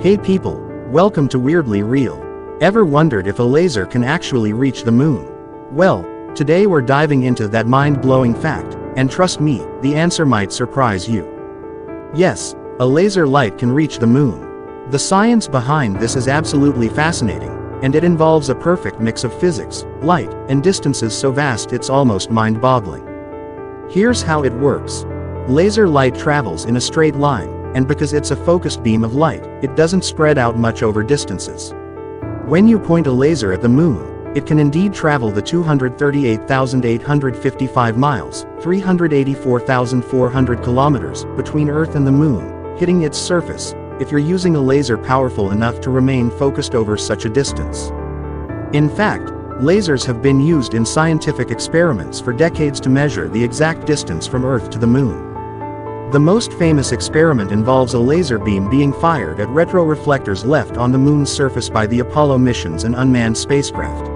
Hey people, welcome to Weirdly Real. Ever wondered if a laser can actually reach the moon? Well, today we're diving into that mind-blowing fact, and trust me, the answer might surprise you. Yes, a laser light can reach the moon. The science behind this is absolutely fascinating, and it involves a perfect mix of physics, light, and distances so vast it's almost mind-boggling. Here's how it works. Laser light travels in a straight line, and because it's a focused beam of light, it doesn't spread out much over distances. When you point a laser at the moon, it can indeed travel the 238,855 miles, 384,400 kilometers, between Earth and the moon, hitting its surface, if you're using a laser powerful enough to remain focused over such a distance. In fact, lasers have been used in scientific experiments for decades to measure the exact distance from Earth to the moon. The most famous experiment involves a laser beam being fired at retroreflectors left on the moon's surface by the Apollo missions and unmanned spacecraft.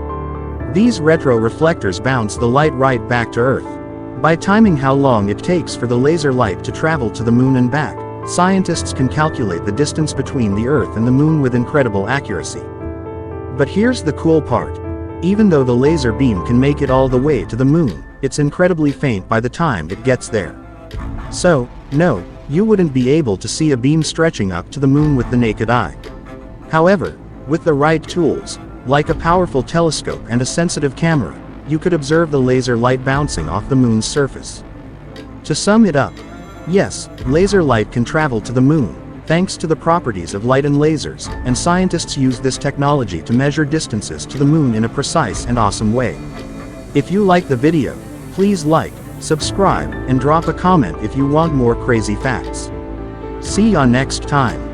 These retroreflectors bounce the light right back to Earth. By timing how long it takes for the laser light to travel to the moon and back, scientists can calculate the distance between the Earth and the moon with incredible accuracy. But here's the cool part. Even though the laser beam can make it all the way to the moon, it's incredibly faint by the time it gets there. So, no, you wouldn't be able to see a beam stretching up to the moon with the naked eye. However, with the right tools, like a powerful telescope and a sensitive camera, you could observe the laser light bouncing off the moon's surface. To sum it up, yes, laser light can travel to the moon, thanks to the properties of light and lasers, and scientists use this technology to measure distances to the moon in a precise and awesome way. If you like the video, please like, subscribe, and drop a comment if you want more crazy facts. See ya next time.